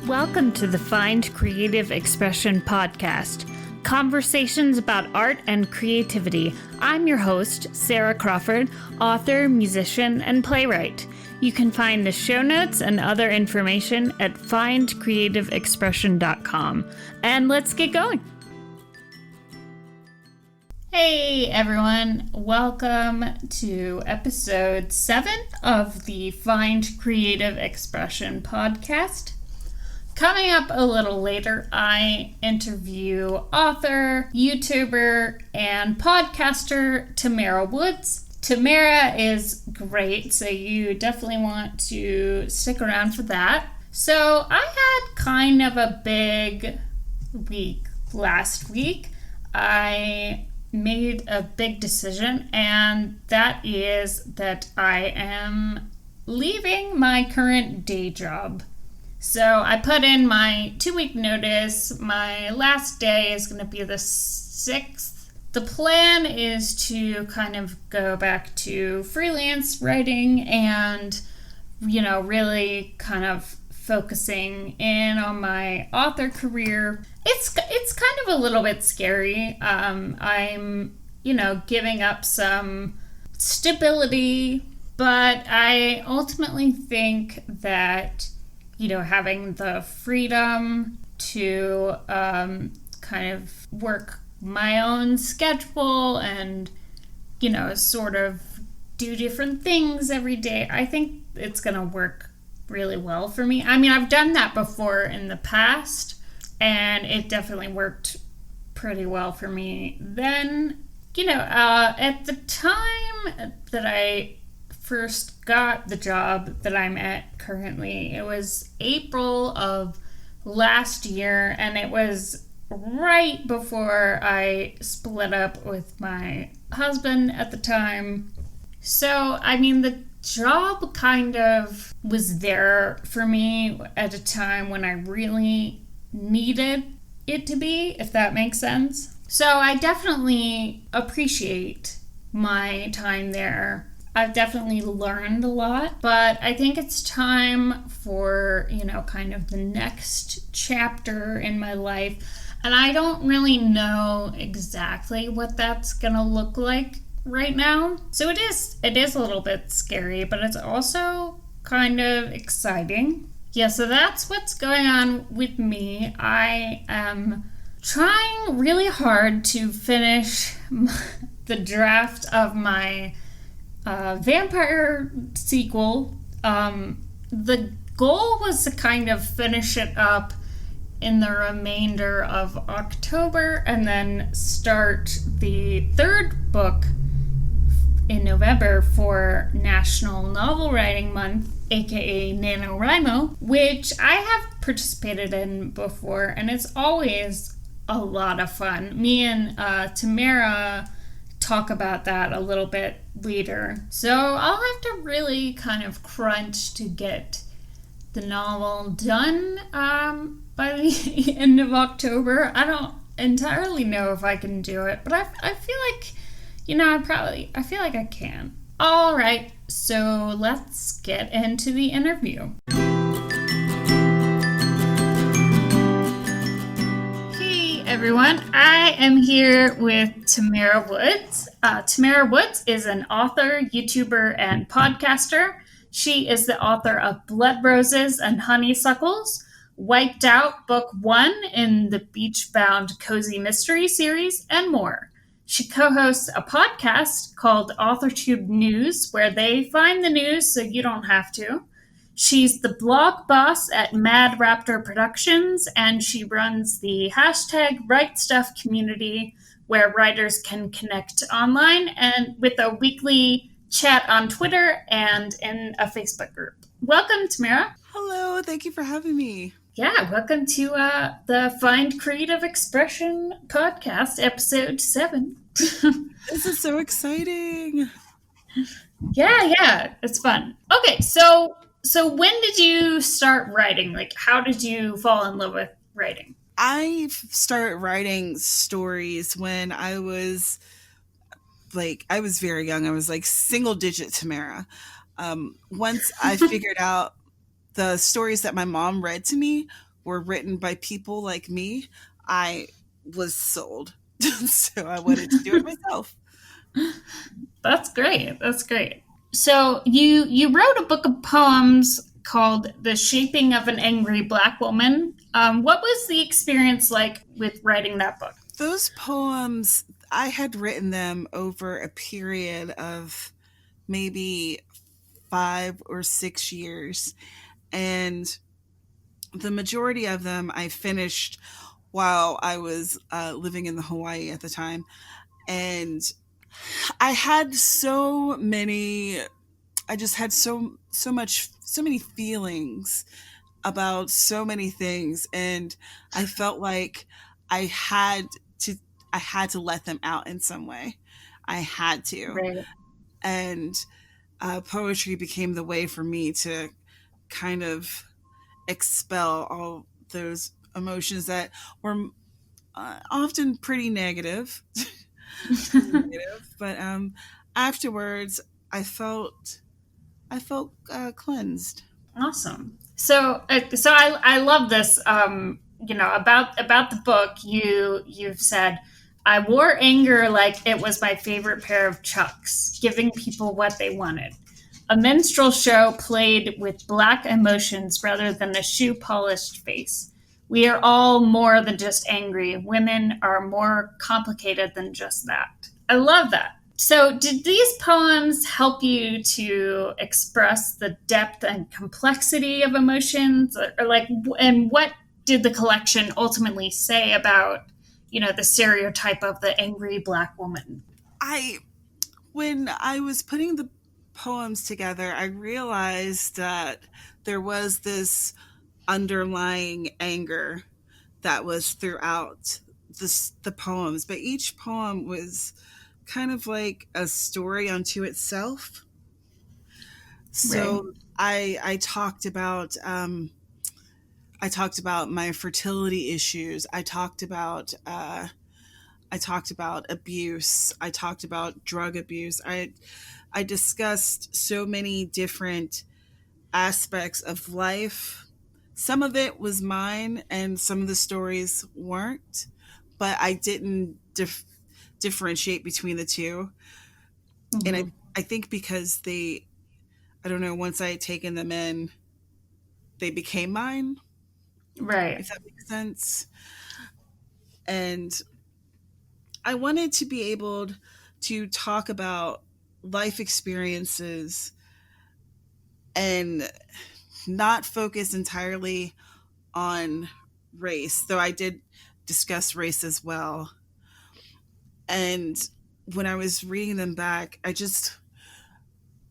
Welcome to the Find Creative Expression podcast, conversations about art and creativity. I'm your host, Sarah Crawford, author, musician, and playwright. You can find the show notes and other information at findcreativeexpression.com. And let's get going. Hey everyone, welcome to episode 7 of the Find Creative Expression podcast. Coming up a little later, I interview author, YouTuber, and podcaster Tamara Woods. Tamara is great, so you definitely want to stick around for that. So I had kind of a big week last week. I made a big decision, and that is that I am leaving my current day job. So I put in my 2-week notice. My last day is going to be the 6th. The plan is to kind of go back to freelance writing and, really kind of focusing in on my author career. It's kind of a little bit scary. I'm, giving up some stability, but I ultimately think that having the freedom to kind of work my own schedule and, sort of do different things every day, I think it's going to work really well for me. I mean, I've done that before in the past, and it definitely worked pretty well for me. Then, at the time that I first got the job that I'm at currently, it was April of last year, and it was right before I split up with my husband at the time. So, I mean, the job kind of was there for me at a time when I really needed it to be, if that makes sense. So I definitely appreciate my time there. I've definitely learned a lot, but I think it's time for, kind of the next chapter in my life. And I don't really know exactly what that's gonna look like right now. So it is a little bit scary, but it's also kind of exciting. Yeah, so that's what's going on with me. I am trying really hard to finish the draft of my vampire sequel. The goal was to kind of finish it up in the remainder of October and then start the third book in November for National Novel Writing Month, aka NaNoWriMo, which I have participated in before, and it's always a lot of fun. Me and Tamara talk about that a little bit later. So I'll have to really kind of crunch to get the novel done by the end of October. I don't entirely know if I can do it, but I feel like, I feel like I can. All right, so let's get into the interview. Everyone, I am here with Tamara Woods. Tamara Woods is an author, YouTuber, and podcaster. She is the author of Blood Roses and Honeysuckles, Wiped Out Book 1 in the Beach-Bound Cozy Mystery series, and more. She co-hosts a podcast called Authortube News, where they find the news so you don't have to. She's the blog boss at Mad Raptor Productions, and she runs the #WriteStuff community, where writers can connect online and with a weekly chat on Twitter and in a Facebook group. Welcome, Tamara. Hello, thank you for having me. Yeah, welcome to the Find Creative Expression podcast, episode 7. This is so exciting. Yeah, it's fun. Okay, so when did you start writing? Like, how did you fall in love with writing? I started writing stories when I was very young. I was like single digit Tamara. Once I figured out the stories that my mom read to me were written by people like me, I was sold. So I wanted to do it myself. That's great. That's great. So you wrote a book of poems called "The Shaping of an Angry Black Woman." What was the experience like with writing that book? Those poems, I had written them over a period of maybe 5 or 6 years. And the majority of them I finished while I was living in the Hawaii at the time. And I had so many, I just had so many feelings about so many things. And I felt like I had to, I had to let them out in some way. I had to. Right. And poetry became the way for me to kind of expel all those emotions that were often pretty negative. Pretty negative. But afterwards, I felt cleansed. Awesome. So I love this. About the book. You've said, I wore anger like it was my favorite pair of Chucks, giving people what they wanted. A minstrel show played with black emotions rather than a shoe polished face. We are all more than just angry. Women are more complicated than just that. I love that. So, did these poems help you to express the depth and complexity of emotions, and what did the collection ultimately say about, the stereotype of the angry black woman? I When I was putting the poems together, I realized that there was this underlying anger that was throughout the poems, but each poem was kind of like a story unto itself. Right, So I talked about my fertility issues. I talked about abuse. I talked about drug abuse. I discussed so many different aspects of life. Some of it was mine, and some of the stories weren't, but I didn't differentiate between the two. And hmm I think because I don't know, once I had taken them in, they became mine, right, if that makes sense. And I wanted to be able to talk about life experiences and not focus entirely on race, though I did discuss race as well. And when I was reading them back,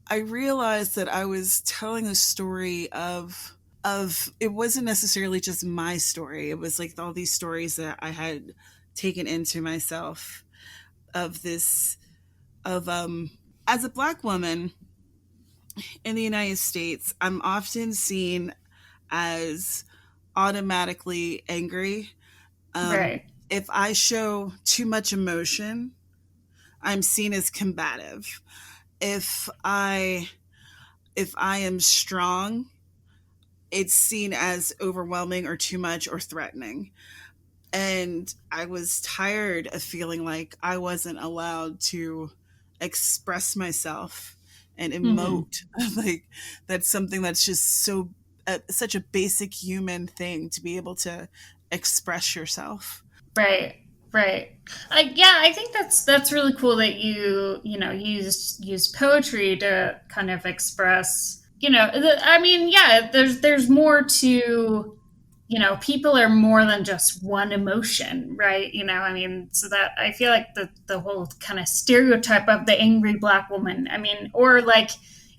I realized that I was telling a story of it wasn't necessarily just my story. It was like all these stories that I had taken into myself of this of as a black woman in the United States, I'm often seen as automatically angry. Um, right, if I show too much emotion, I'm seen as combative. If I if I am strong, it's seen as overwhelming or too much or threatening. And I was tired of feeling like I wasn't allowed to express myself and hmm emote. Like that's something that's just such a basic human thing to be able to express yourself. right, right. Yeah, I think that's really cool that use poetry to kind of express. I mean, yeah, there's more to, people are more than just one emotion, right? I mean, so that I feel like the whole kind of stereotype of the angry black woman, I mean, or like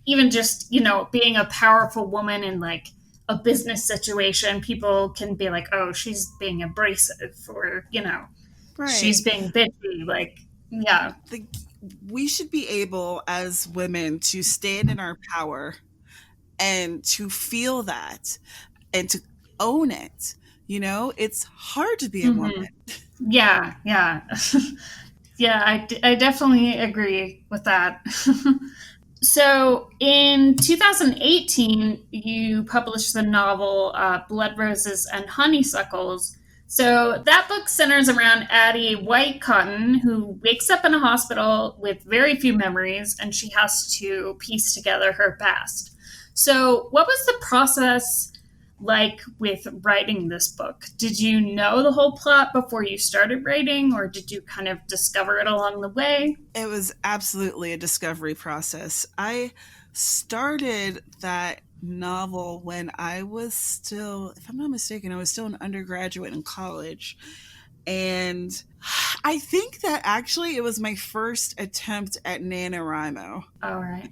even just, being a powerful woman in like a business situation, people can be like, oh, she's being abrasive, or, Right. she's being bitchy. Like, yeah. The, we should be able as women to stand in our power and to feel that and to own it. It's hard to be a woman. hmm Yeah, yeah. Yeah, I definitely agree with that. So in 2018, you published the novel Blood Roses and Honeysuckles. So that book centers around Addie White Cotton, who wakes up in a hospital with very few memories, and she has to piece together her past. So, what was the process like with writing this book? Did you know the whole plot before you started writing, or did you kind of discover it along the way? It was absolutely a discovery process. I started that novel when I was still, if I'm not mistaken, I was still an undergraduate in college. And I think that actually it was my first attempt at NaNoWriMo. All right.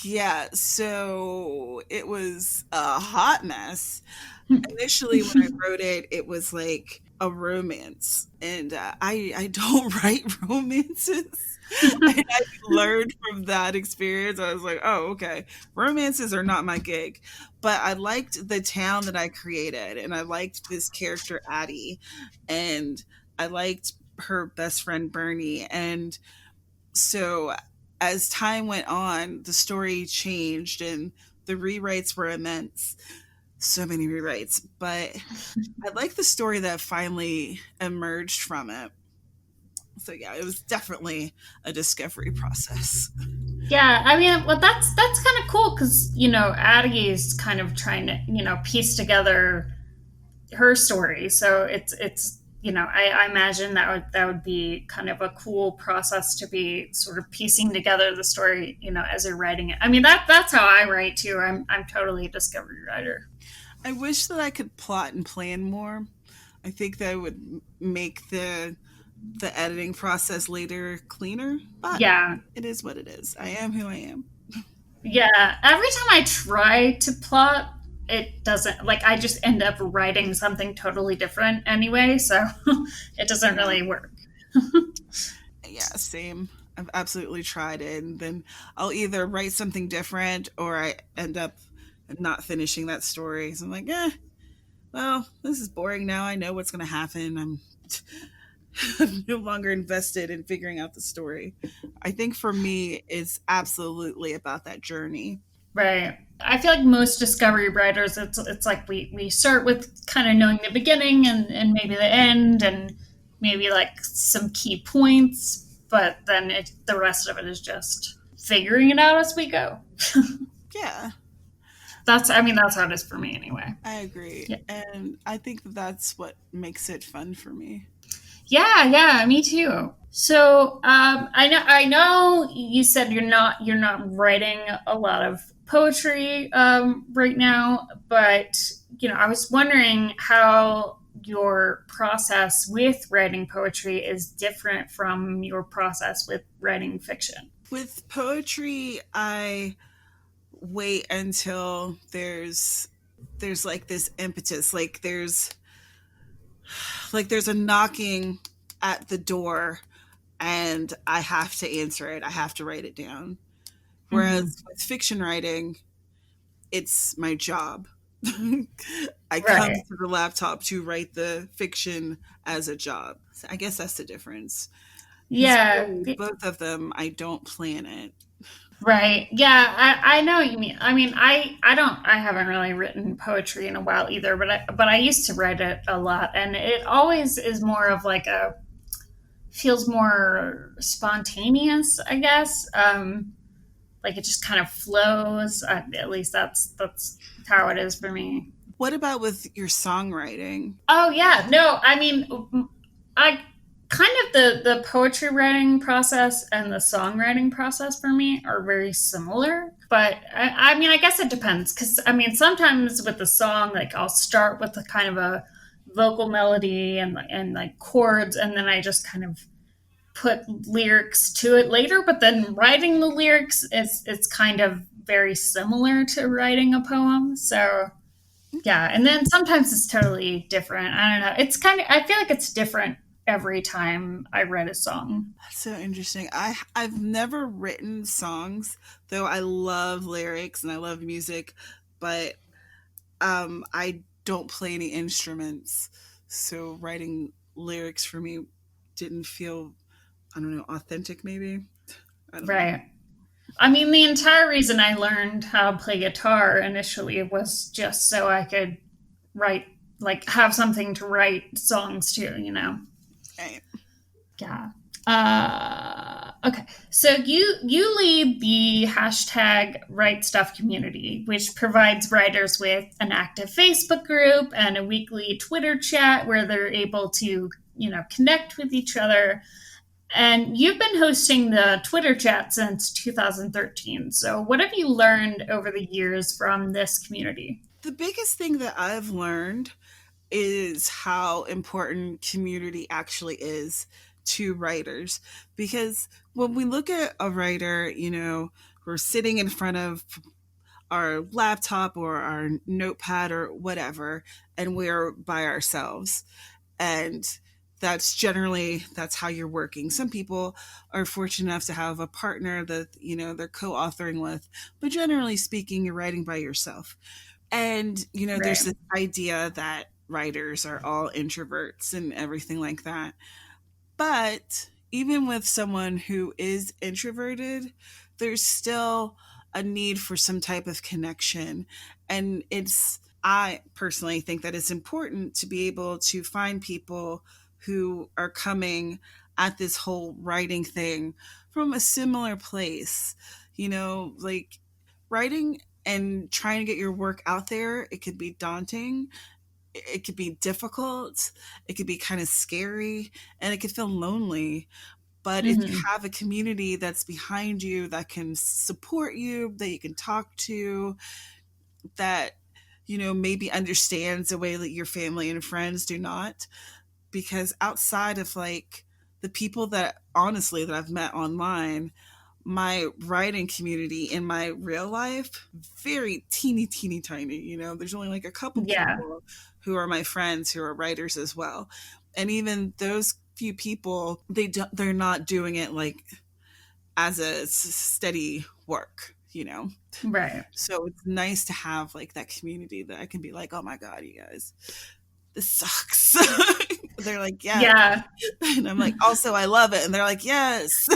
Yeah, so it was a hot mess. Initially, when I wrote it, it was like a romance, and I don't write romances. And I learned from that experience. I was like, oh, okay, romances are not my gig. But I liked the town that I created, and I liked this character Addie, and I liked her best friend Bernie, and so as time went on, the story changed and the rewrites were immense. So many rewrites, but I like the story that finally emerged from it. So yeah, it was definitely a discovery process. Yeah, I mean, well, that's kind of cool because Addie is kind of trying to piece together her story. So it's I imagine that would be kind of a cool process to be sort of piecing together the story as you're writing it. I mean that's how I write too. I'm totally a discovery writer. I wish that I could plot and plan more. I think that would make the editing process later cleaner, but Yeah. it is what it is. I am who I am. Yeah, every time I try to plot, it doesn't, like, I just end up writing something totally different anyway, so it doesn't Yeah. really work. Yeah, same. I've absolutely tried it, and then I'll either write something different or I end up not finishing that story. So I'm like, well, this is boring now. I know what's going to happen. I'm no longer invested in figuring out the story. I think for me, it's absolutely about that journey. Right. I feel like most discovery writers, it's like we start with kind of knowing the beginning and maybe the end and maybe like some key points, but then the rest of it is just figuring it out as we go. Yeah, That's how it is for me anyway. I agree. Yeah. And I think that's what makes it fun for me. Yeah, yeah, me too. So I know you said you're not writing a lot of poetry right now, but I was wondering how your process with writing poetry is different from your process with writing fiction. With poetry, I wait until there's like this impetus, like there's a knocking at the door and I have to answer it. I have to write it down. Hmm. Whereas with fiction writing, it's my job. I come Right. to the laptop to write the fiction as a job. So I guess that's the difference. Because Yeah. really, both of them, I don't plan it. Right. Yeah, I know what you mean. I mean, I haven't really written poetry in a while either, but I used to write it a lot, and it always is more of like a feels more spontaneous, I guess. Like it just kind of flows. At least that's how it is for me. What about with your songwriting? Oh yeah, no, I mean, I kind of the poetry writing process and the songwriting process for me are very similar. But I mean, I guess it depends because I mean, sometimes with the song, like I'll start with a kind of a vocal melody and like chords, and then I just kind of put lyrics to it later. But then writing the lyrics is it's kind of very similar to writing a poem. So yeah, Okay. and then sometimes it's totally different. I don't know. It's kind of I feel like it's different every time I write a song. That's so interesting. I've never written songs, though I love lyrics and I love music, but I don't play any instruments. So writing lyrics for me didn't feel, I don't know, authentic maybe. I don't know. Right. I mean, the entire reason I learned how to play guitar initially was just so I could write, like, have something to write songs to, you know? Right. Yeah. Okay. So you lead the hashtag Write Stuff community, which provides writers with an active Facebook group and a weekly Twitter chat where they're able to, connect with each other. And you've been hosting the Twitter chat since 2013. So what have you learned over the years from this community? The biggest thing that I've learned is how important community actually is to writers. Because when we look at a writer, we're sitting in front of our laptop or our notepad or whatever, and we're by ourselves. And that's how you're working. Some people are fortunate enough to have a partner that, they're co-authoring with, but generally speaking, you're writing by yourself. And, there's Right. this idea that writers are all introverts and everything like that. But even with someone who is introverted, there's still a need for some type of connection. And I personally think that it's important to be able to find people who are coming at this whole writing thing from a similar place. Like writing and trying to get your work out there, it could be daunting, it could be difficult, it could be kind of scary, and it could feel lonely. But if you Mm-hmm. have a community that's behind you, that can support you, that you can talk to, that, maybe understands the way that your family and friends do not. Because outside of like the people that honestly that I've met online, my writing community in my real life, very teeny tiny. There's only like a couple Yeah. people who are my friends who are writers as well. And even those few people, they're not doing it like as a steady work. Right. So it's nice to have like that community that I can be like, oh my god, you guys, this sucks. They're like, yeah. Yeah. And I'm like, also I love it, and they're like, yes.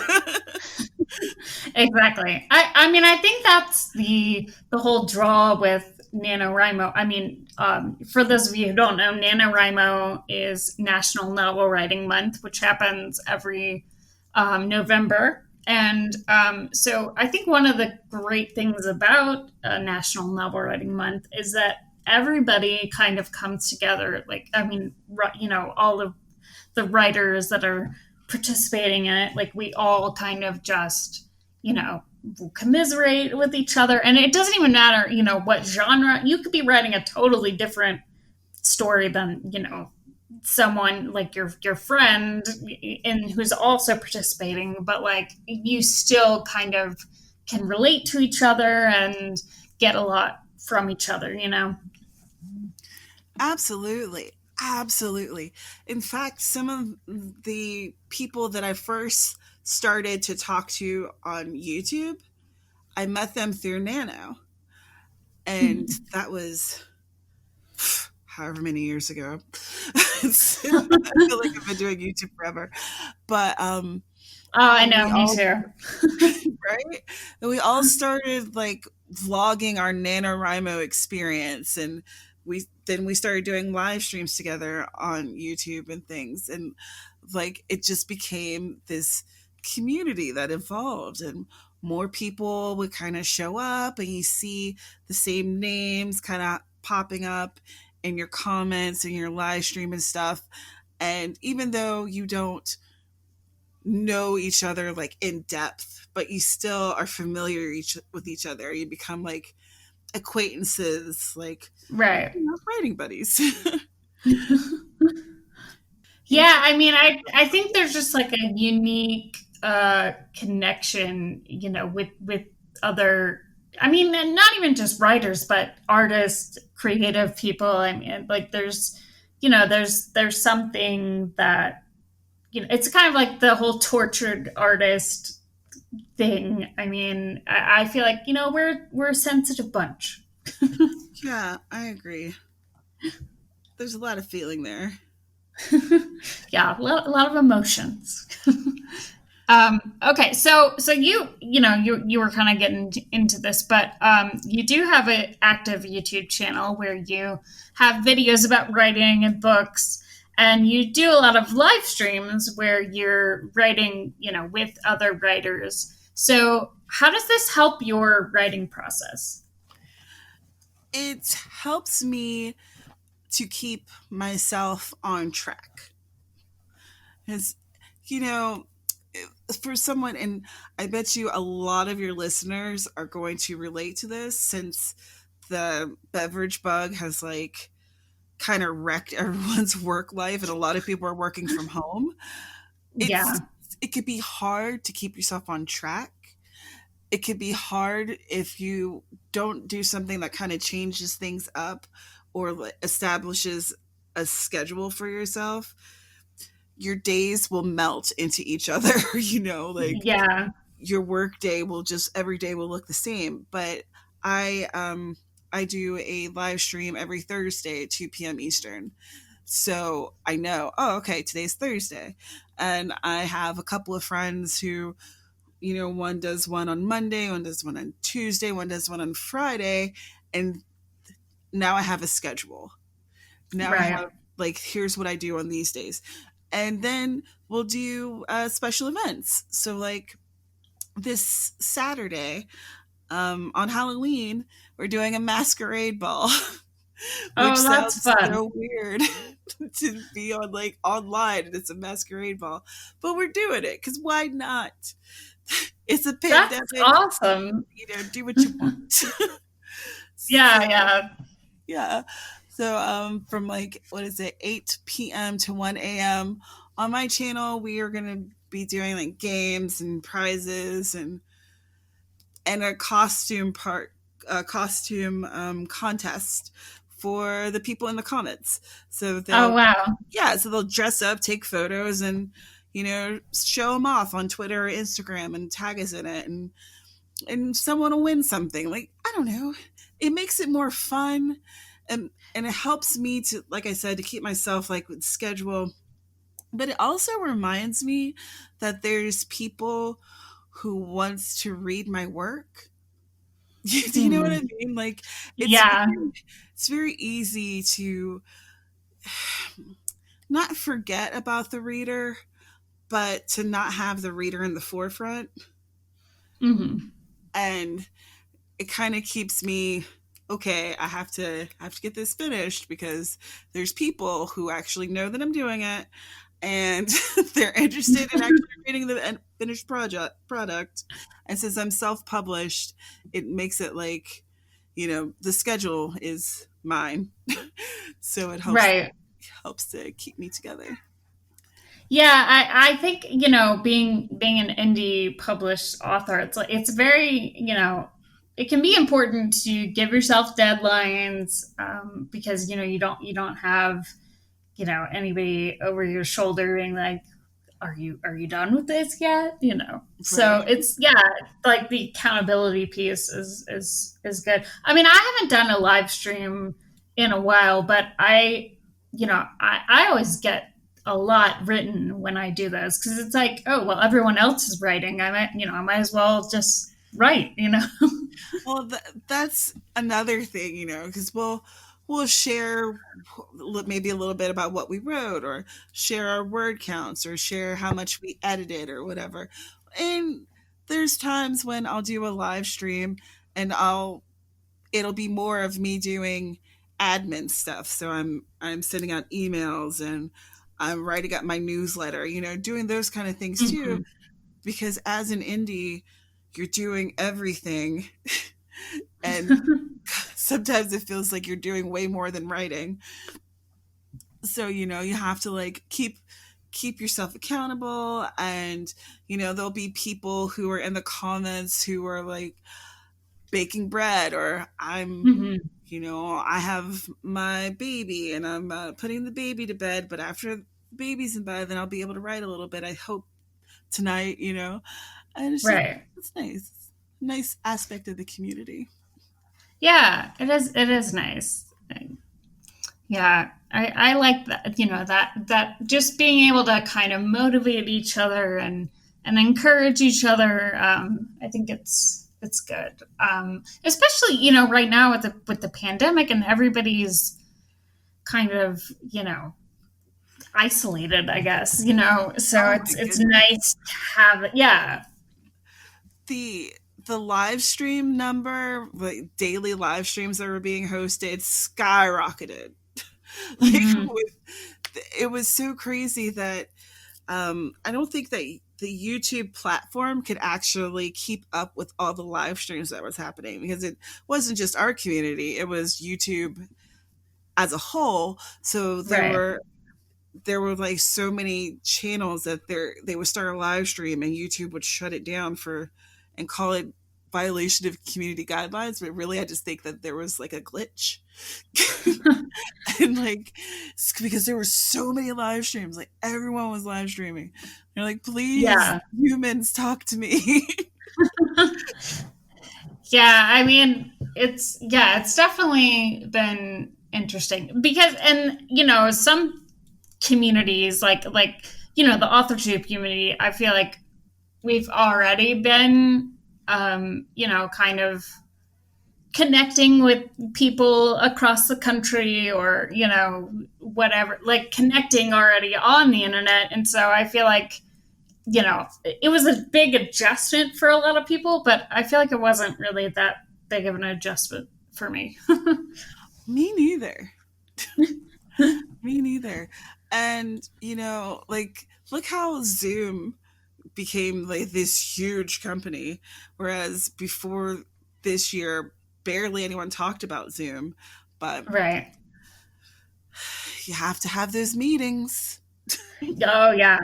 Exactly. I mean, I think that's the whole draw with NaNoWriMo. I mean, for those of you who don't know, NaNoWriMo is National Novel Writing Month, which happens every November. And so I think one of the great things about National Novel Writing Month is that everybody kind of comes together. Like, I mean, all of the writers that are participating in it, like we all kind of just, you know, commiserate with each other. And it doesn't even matter, what genre. You could be writing a totally different story than, someone like your friend and who's also participating, but like you still kind of can relate to each other and get a lot from each other. Absolutely. Absolutely. In fact, some of the people that I first started to talk to on YouTube, I met them through Nano. And that was however many years ago. I feel like I've been doing YouTube forever. But Oh, I and we know, me all too. right? And we all started like vlogging our NaNoWriMo experience, and we started doing live streams together on YouTube and things, and like it just became this community that evolved, and more people would kind of show up, and you see the same names kind of popping up in your comments and your live stream and stuff. And even though you don't know each other like in depth, but you still are familiar with each other. You become like acquaintances, like Right. writing buddies. In Yeah, fact, I mean, I think there's just like a unique connection, with other. I mean, and not even just writers, but artists, creative people. I mean, like there's something that it's kind of like the whole tortured artist thing. I mean, I feel like we're a sensitive bunch. yeah, I agree. There's a lot of feeling there. Yeah, a lot of emotions. Okay, so you were kind of getting into this, but you do have an active YouTube channel where you have videos about writing and books, and you do a lot of live streams where you're writing, with other writers. So how does this help your writing process? It helps me to keep myself on track. Because, you know, for someone, and I bet you a lot of your listeners are going to relate to this since the beverage bug has like kind of wrecked everyone's work life and a lot of people are working from home. Yeah, It could be hard to keep yourself on track. It could be hard if you don't do something that kind of changes things up or establishes a schedule for yourself. Your days will melt into each other, like yeah, your work day will just every day will look the same. But I do a live stream every Thursday at 2 p.m. Eastern. So I know, oh, okay, today's Thursday. And I have a couple of friends who, one does one on Monday, one does one on Tuesday, one does one on Friday. And now I have a schedule. Now I right, have, like, here's what I do on these days. And then we'll do special events. So, like, this Saturday, on Halloween, we're doing a masquerade ball, which oh, that's sounds fun. so weird to be on like online and it's a masquerade ball, but we're doing it because why not? It's a That's pandemic, awesome. do what you want. Yeah, So yeah, yeah, so from like what is it, 8 p.m. to 1 a.m. on my channel, we are gonna be doing like games and prizes and a costume contest for the people in the comments. So oh they'll wow, yeah, so they'll dress up, take photos, and show them off on Twitter or Instagram and tag us in it, and someone will win something. Like, I don't know, it makes it more fun, and it helps me to, like I said, to keep myself like with schedule. But it also reminds me that there's people who wants to read my work. Do you know what I Mhm. mean? Like, it's Yeah, very, it's very easy to not forget about the reader, but to not have the reader in the forefront. hmm, And it kind of keeps me, okay, I have to get this finished because there's people who actually know that I'm doing it and they're interested in actually reading the finished product. And since I'm self-published, it makes it like, the schedule is mine. So it right. helps to keep me together. Yeah, I think being an indie published author, it's very it can be important to give yourself deadlines because you don't have anybody over your shoulder being like, are you done with this yet? So Right. it's, yeah, like the accountability piece is good. I mean, I haven't done a live stream in a while, but I always get a lot written when I do this because it's like, oh well, everyone else is writing. I might as well just write. Well, that's another thing, because we'll share maybe a little bit about what we wrote, or share our word counts, or share how much we edited, or whatever. And there's times when I'll do a live stream, and it'll be more of me doing admin stuff. So I'm sending out emails and I'm writing up my newsletter, doing those kind of things too. Mhm. Because as an indie, you're doing everything. And sometimes it feels like you're doing way more than writing. So, you have to like keep yourself accountable, and there'll be people who are in the comments who are like baking bread, or I have my baby and I'm putting the baby to bed, but after the baby's in bed, then I'll be able to write a little bit, I hope, tonight, and Right. it's nice. Nice aspect of the community. Yeah, it is nice. Yeah, I like that, that just being able to kind of motivate each other, and and encourage each other. I think it's good, especially right now with the pandemic and everybody's kind of isolated, I guess. So Oh my it's goodness. nice to have it. Yeah. The the live stream number, like daily live streams that were being hosted, skyrocketed. Like Hmm. it was so crazy that I don't think that the YouTube platform could actually keep up with all the live streams that was happening, because it wasn't just our community, it was YouTube as a whole. So Right. there were like so many channels that they would start a live stream and YouTube would shut it down for and call it violation of community guidelines. But really, I just think that there was like a glitch. And like, because there were so many live streams, like everyone was live streaming. They're like, please, Yeah. humans, talk to me. Yeah, I mean, it's definitely been interesting because, and some communities the Authortube community, I feel like we've already been kind of connecting with people across the country, or whatever, like connecting already on the internet. And so I feel like it was a big adjustment for a lot of people, but I feel like it wasn't really that big of an adjustment for me. Me neither. Me neither. And like, look how Zoom became like this huge company, whereas before this year barely anyone talked about Zoom. But Right. you have to have those meetings. Oh, yeah.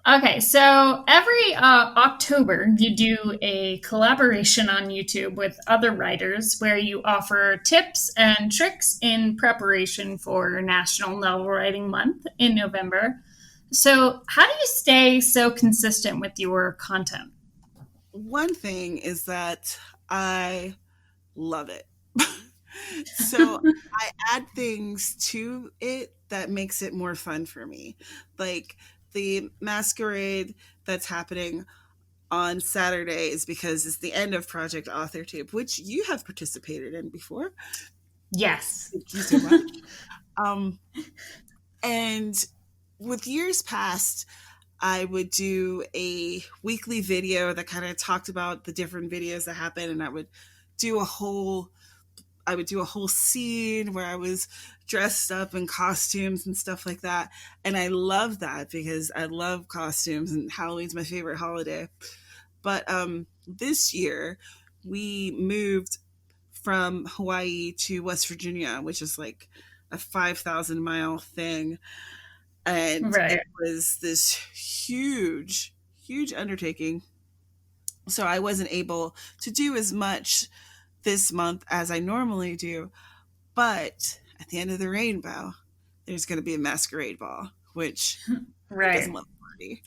Okay, so every October, you do a collaboration on YouTube with other writers where you offer tips and tricks in preparation for National Novel Writing Month in November. So, how do you stay so consistent with your content? One thing is that I love it. So I add things to it that makes it more fun for me. Like the masquerade that's happening on Saturdays, because it's the end of Project Authortube, which you have participated in before. Yes. Thank you so much. Um, and with years past, I would do a weekly video that kind of talked about the different videos that happened, and do a whole I would do a whole scene where I was dressed up in costumes and stuff like that. And I love that because I love costumes and Halloween's my favorite holiday. But this year we moved from Hawaii to West Virginia, which is like a 5,000-mile thing. And it Right. was this huge, huge undertaking. So I wasn't able to do as much this month as I normally do. But at the end of the rainbow, there's going to be a masquerade ball, which who doesn't Right. love a party?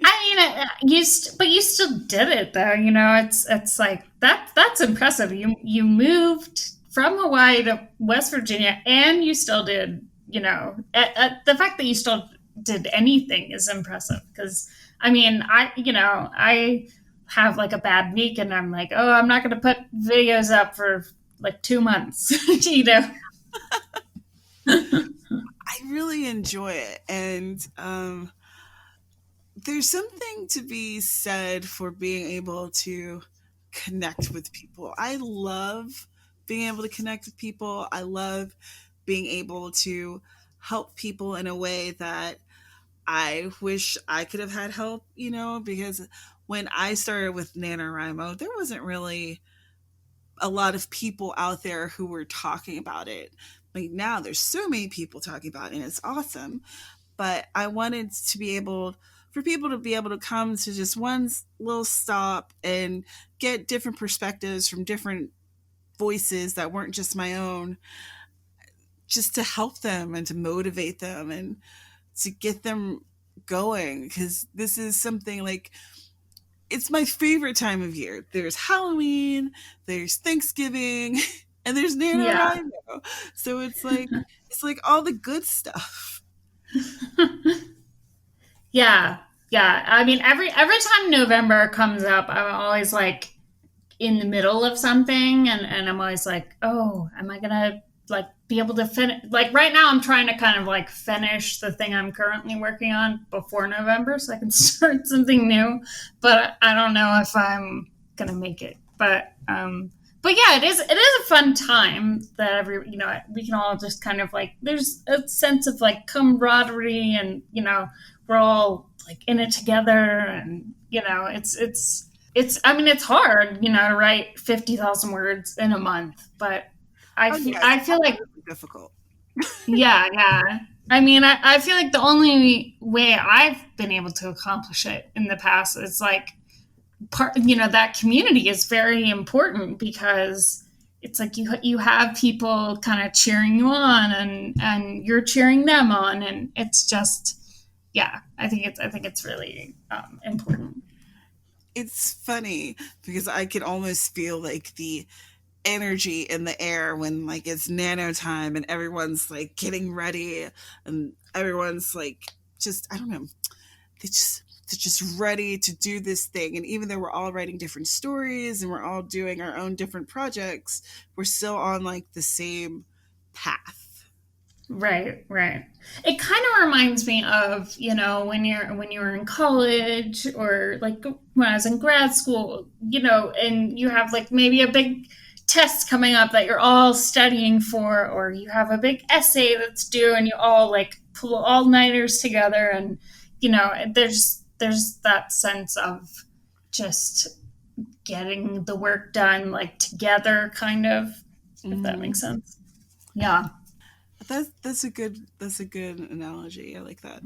I mean, but you still did it though. It's like that's impressive. You moved from Hawaii to West Virginia, and you still did. The fact that you still did anything is impressive. Because I mean, I have like a bad week, and I'm like, oh, I'm not going to put videos up for like 2 months. you know. I really enjoy it. And there's something to be said for being able to connect with people. I love being able to connect with people. I love being able to help people in a way that I wish I could have had help, because when I started with NaNoWriMo, there wasn't really a lot of people out there who were talking about it. Like now there's so many people talking about it and it's awesome. But I wanted to be able for people to be able to come to just one little stop and get different perspectives from different voices that weren't just my own, just to help them and to motivate them and to get them going, because this is something like it's my favorite time of year. There's Halloween, there's Thanksgiving, and there's Yeah. NaNoWriMo. So it's like all the good stuff. Yeah, yeah. I mean, every time November comes up, I'm always like in the middle of something, and I'm always like, oh, am I gonna like be able to finish? Like right now, I'm trying to kind of like finish the thing I'm currently working on before November, so I can start something new. But I don't know if I'm gonna make it. But yeah, it is a fun time that we can all just kind of like there's a sense of like camaraderie, and we're all like in it together, and it's I mean it's hard to write 50,000 words in a month, but Oh yeah, it's I feel like absolutely difficult. yeah. I mean, I feel like the only way I've been able to accomplish it in the past is like that community is very important, because it's like you have people kind of cheering you on, and you're cheering them on, and it's just yeah, I think it's really important. It's funny because I can almost feel like the energy in the air when like it's nano time and everyone's like getting ready and everyone's like just I don't know, they're just ready to do this thing. And even though we're all writing different stories and we're all doing our own different projects, we're still on like the same path. Right, right. It kind of reminds me of, when you were in college, or like when I was in grad school, and you have like maybe a big test coming up that you're all studying for, or you have a big essay that's due, and you all like pull all-nighters together, and there's that sense of just getting the work done like together, kind of, if that Mm-hmm. makes sense. Yeah. That's a good analogy. I like that.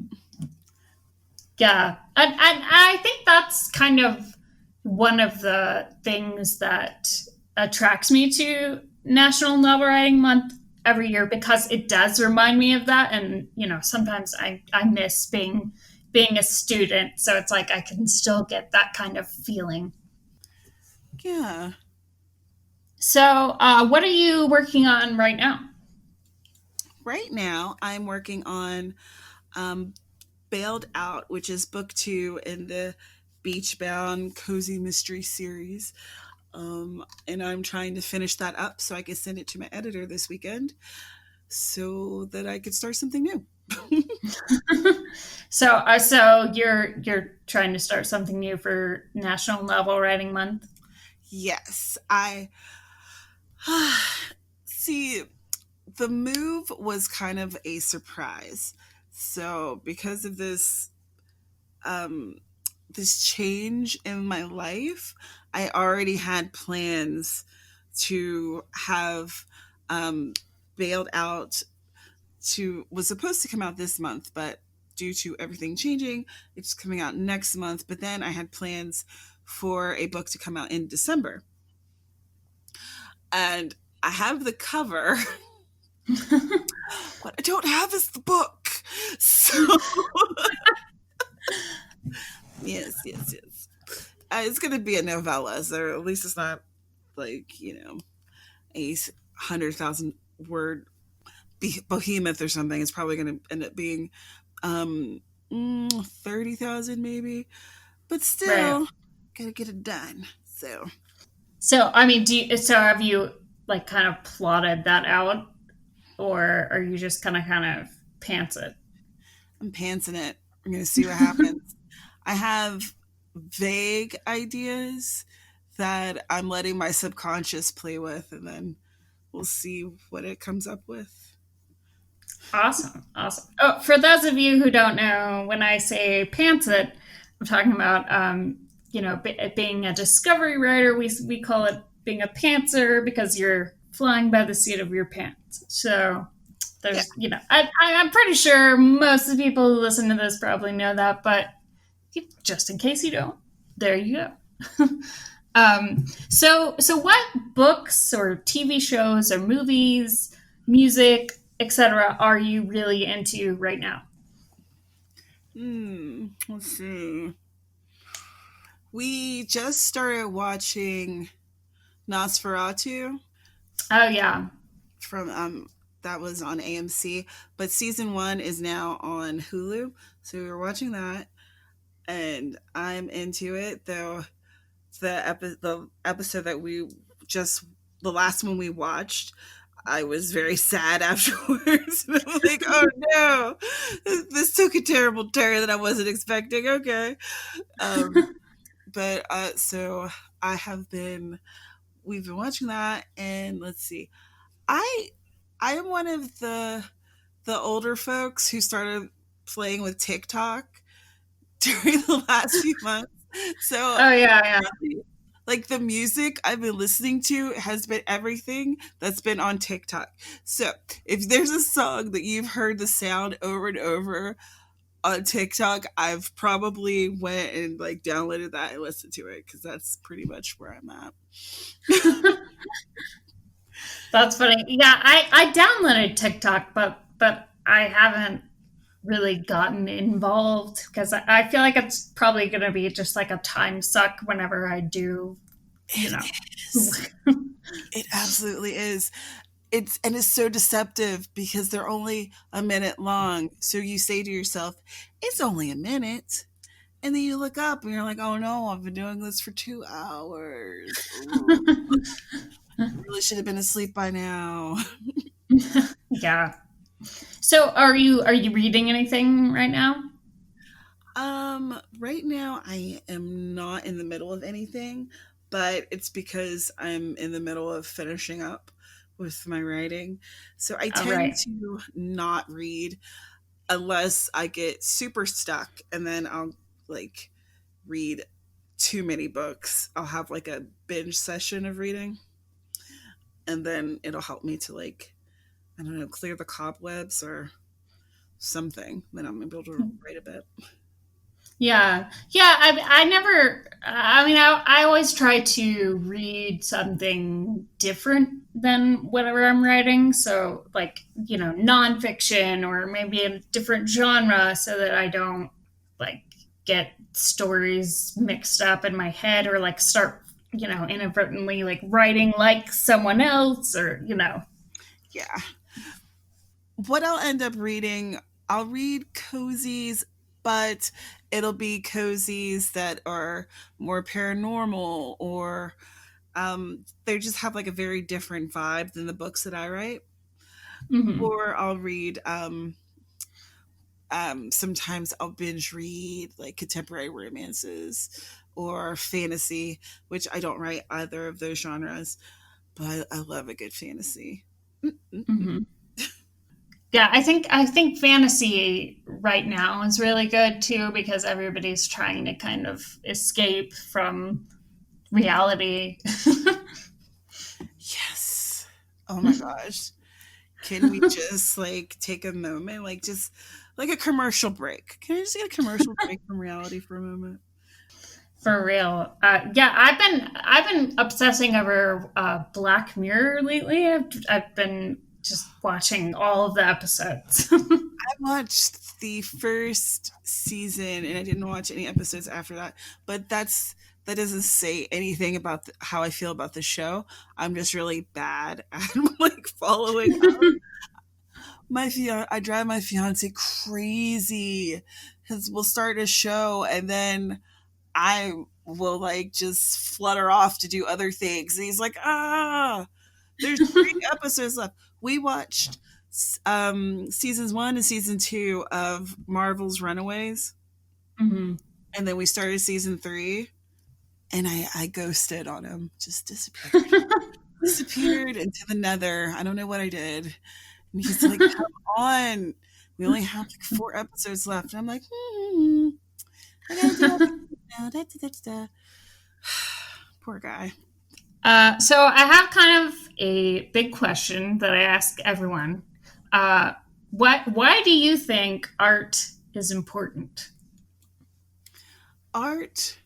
Yeah, and I think that's kind of one of the things that attracts me to National Novel Writing Month every year, because it does remind me of that. And sometimes I miss being a student, so it's like I can still get that kind of feeling. Yeah. So, what are you working on right now? Right now, I'm working on um, Bailed Out, which is book two in the Beachbound Cozy Mystery series. And I'm trying to finish that up so I can send it to my editor this weekend so that I could start something new. So you're trying to start something new for National Novel Writing Month. Yes, I see. The move was kind of a surprise. So because of um, this change in my life, I already had plans to have um, bailed out to was supposed to come out this month, but due to everything changing, it's coming out next month. But then I had plans for a book to come out in December. And I have the cover. What I don't have is the book. So yes. It's going to be a novella, so at least it's not like a 100,000 word behemoth or something. It's probably going to end up being 30,000 maybe, but Right. still gotta get it done. So So, I mean, so have you like kind of plotted that out, or are you just kind of pants it? I'm pantsing it. I'm gonna see what happens. I have vague ideas that I'm letting my subconscious play with, and then we'll see what it comes up with. Awesome, awesome. Oh, for those of you who don't know, when I say pants it, I'm talking about being a discovery writer. We call it being a pantser, because you're flying by the seat of your pants. So Yeah. I'm pretty sure most of the people who listen to this probably know that, but just in case you don't, there you go. So what books or TV shows or movies, music, etc., are you really into right now? Let's see. We just started watching Nosferatu Oh yeah, from that was on AMC, but season one is now on Hulu. So we were watching that. and I'm into it. Though the episode that we just the last one we watched, I was very sad afterwards. I'm like, oh no, this took a terrible turn that I wasn't expecting. Okay, um, but so I have been. We've been watching that, and let's see. I I am one of the older folks who started playing with TikTok during the last few months. So Oh yeah, really, like the music I've been listening to has been everything that's been on TikTok. So if there's a song that you've heard the sound over and over on TikTok, I've probably went and like downloaded that and listened to it because that's pretty much where I'm at. yeah. That's funny. Yeah, I downloaded TikTok, but I haven't really gotten involved because I feel like it's probably going to be just like a time suck whenever I do, you It know. is. It absolutely is. It's so deceptive because they're only a minute long. So you say to yourself, it's only a minute. And then you look up and you're like, oh no, I've been doing this for 2 hours. Ooh, really should have been asleep by now. Yeah. So are you reading anything right now? Right now I am not in the middle of anything, but it's because I'm in the middle of finishing up with my writing. So I Oh, tend right. to not read unless I get super stuck and then I'll like read too many books. I'll have like a binge session of reading and then it'll help me to like, I don't know, clear the cobwebs or something. Then I'm able to write a bit. Yeah. Yeah, I never I mean I always try to read something different than whatever I'm writing. So like, nonfiction or maybe a different genre so that I don't like get stories mixed up in my head or like start, inadvertently like writing like someone else or. Yeah. What I'll end up reading, I'll read cozies, but it'll be cozies that are more paranormal or they just have like a very different vibe than the books that I write. Mhm. Or I'll read sometimes I'll binge read like contemporary romances or fantasy, which I don't write either of those genres, but I love a good fantasy. Mm-mm-mm. Mhm. Yeah, I think fantasy right now is really good too because everybody's trying to kind of escape from reality. Yes. Oh my gosh. Can we just like take a moment, like just like a commercial break? Can I just get a commercial break from reality for a moment? For real. Yeah, I've been obsessing over Black Mirror lately. I've been just watching all of the episodes. I watched the first season and I didn't watch any episodes after that, but that doesn't say anything about how I feel about the show. I'm just really bad at like following up. I drive my fiance crazy because we'll start a show and then I will like just flutter off to do other things. And he's like, there's 3 episodes left. We watched seasons 1 and season 2 of Marvel's Runaways, Mhm. and then we started season 3, and I ghosted on him, just disappeared into the nether. I don't know what I did. And he's like, come on. We only have like 4 episodes left. And I'm like, I gotta do other things now. Da, da, da, da. Poor guy. So I have kind of a big question that I ask everyone. Uh, why do you think art is important? Art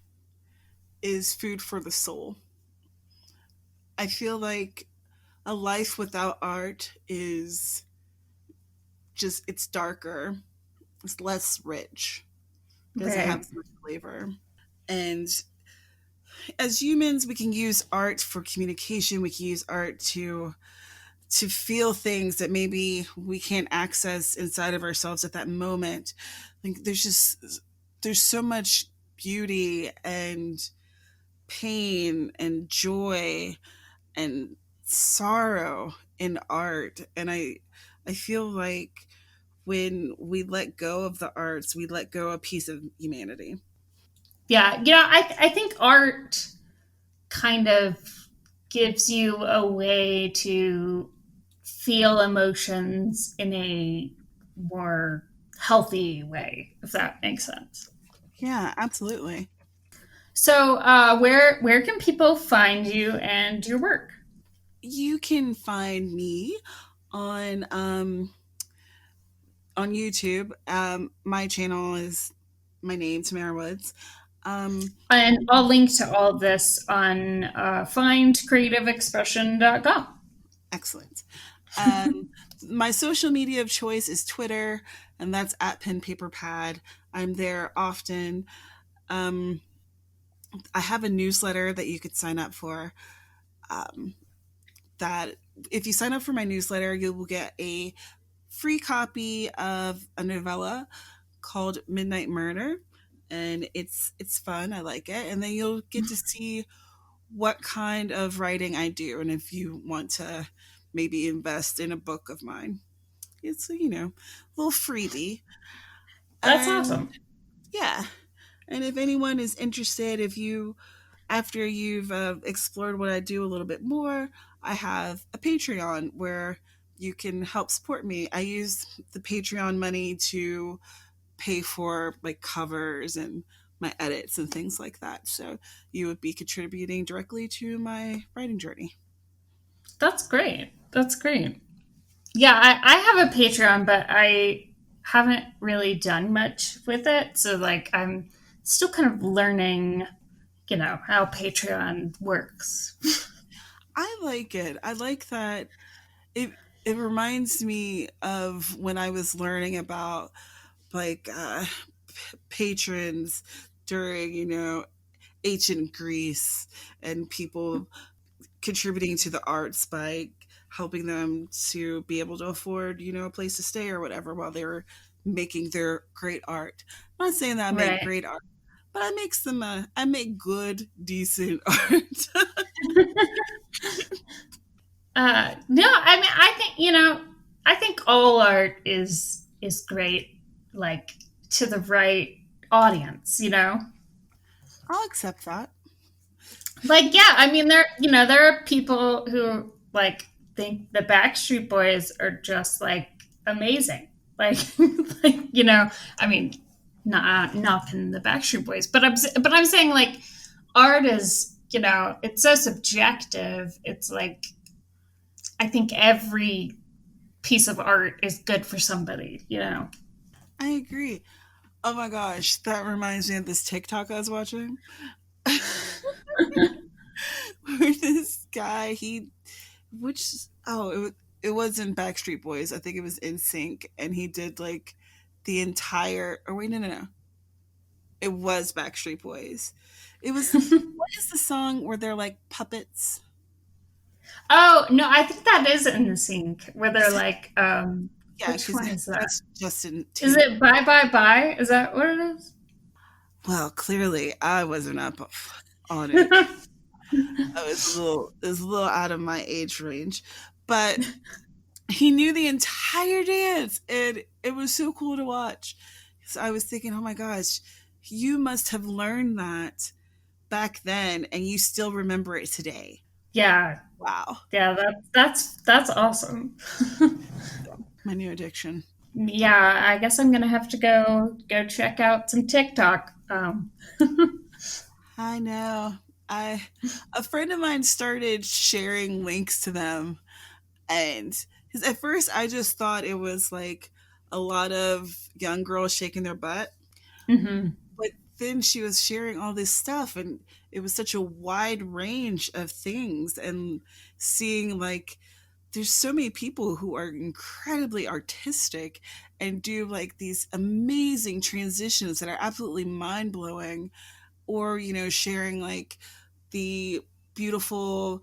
is food for the soul. I feel like a life without art is just, it's darker, it's less rich, doesn't have Right. as much flavor. And as humans, we can use art for communication, we can use art to feel things that maybe we can't access inside of ourselves at that moment. Like there's so much beauty and pain and joy and sorrow in art, and I feel like when we let go of the arts, we let go a piece of humanity. Yeah, I think art kind of gives you a way to feel emotions in a more healthy way, if that makes sense. Yeah, absolutely. So, where can people find you and your work? You can find me on YouTube. My channel is my name, Tamara Woods. Um, And I'll link to all of this on findcreativeexpression.com. Excellent. Um, my social media of choice is Twitter, and that's at Pen Paper Pad. I'm there often. Um, I have a newsletter that you could sign up for. Um, that if you sign up for my newsletter, you will get a free copy of a novella called Midnight Murder, and it's fun. I like it, and then you'll get to see what kind of writing I do, and if you want to maybe invest in a book of mine, it's a little freebie. That's And awesome. yeah, and if anyone is interested, if you after you've explored what I do a little bit more, I have a Patreon where you can help support me. I use the Patreon money to pay for like covers and my edits and things like that. So you would be contributing directly to my writing journey. That's great. That's great. Yeah, I have a Patreon, but I haven't really done much with it. So, like, I'm still kind of learning, how Patreon works. I like it. I like that it reminds me of when I was learning about like patrons during, ancient Greece and people contributing to the arts by helping them to be able to afford, a place to stay or whatever while they were making their great art. I'm not saying that I make Right. great art, but I make good, decent art. No, I mean, I think all art is great, like to the right audience. I'll accept that. Like, yeah, I mean, there are people who like think the Backstreet Boys are just like amazing, like, I mean, not knocking the Backstreet Boys, but I'm saying like art is, it's so subjective. It's like I think every piece of art is good for somebody. I agree. Oh my gosh, that reminds me of this TikTok I was watching. Where this guy, which, oh, it wasn't Backstreet Boys. I think it was In Sync, and he did like the entire. Or wait, no, no, no. It was Backstreet Boys. It was. What is the song where they're like puppets? Oh no, I think that is in the sync where they're Is it? like, Yeah, which because one is that? that's Justin Is Timberlake. it Bye Bye Bye? Is that what it is? Well, clearly I wasn't up on it. It was a little out of my age range, but he knew the entire dance, and it was so cool to watch. So I was thinking, oh my gosh, you must have learned that back then, and you still remember it today. Yeah, Wow, yeah, that's awesome. my new addiction. Yeah, I guess I'm gonna have to go check out some TikTok. I know. I A friend of mine started sharing links to them, and because at first I just thought it was like a lot of young girls shaking their butt. Hmm. But then she was sharing all this stuff, and it was such a wide range of things, and seeing like there's so many people who are incredibly artistic and do like these amazing transitions that are absolutely mind-blowing, or sharing like the beautiful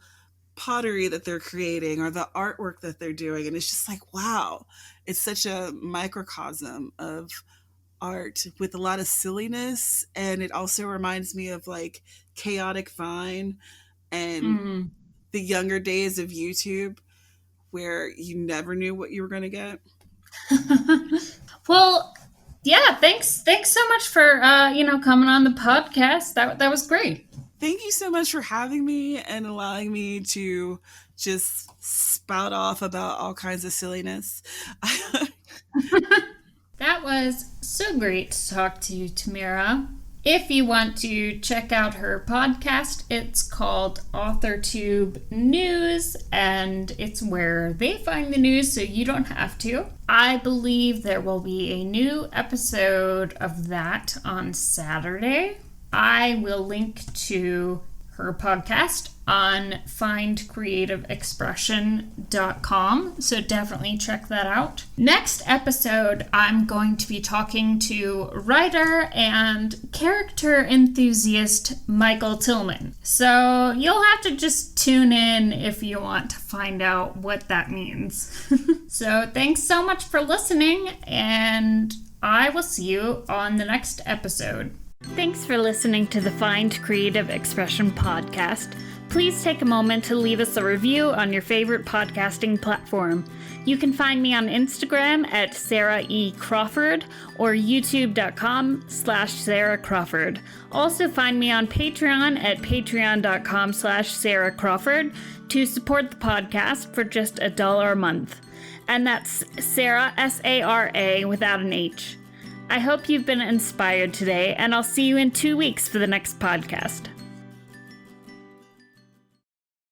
pottery that they're creating or the artwork that they're doing, and it's just like wow, it's such a microcosm of art with a lot of silliness, and it also reminds me of like Chaotic Vine and the younger days of YouTube where you never knew what you were going to get. Well, yeah, thanks so much for coming on the podcast. That was great. Thank you so much for having me and allowing me to just spout off about all kinds of silliness. That was so great to talk to you, Tamara. If you want to check out her podcast, it's called Authortube News, and it's where they find the news so you don't have to. I believe there will be a new episode of that on Saturday. I will link to her podcast on findcreativeexpression.com, so definitely check that out. Next episode, I'm going to be talking to writer and character enthusiast Michael Tillman. So you'll have to just tune in if you want to find out what that means. So thanks so much for listening, and I will see you on the next episode. Thanks for listening to the Find Creative Expression podcast. Please take a moment to leave us a review on your favorite podcasting platform. You can find me on Instagram at Sarah E. Crawford or youtube.com/Sarah Crawford. Also find me on Patreon at patreon.com/Sarah Crawford to support the podcast for just $1 a month. And that's Sarah, S-A-R-A, without an H. I hope you've been inspired today, and I'll see you in 2 weeks for the next podcast.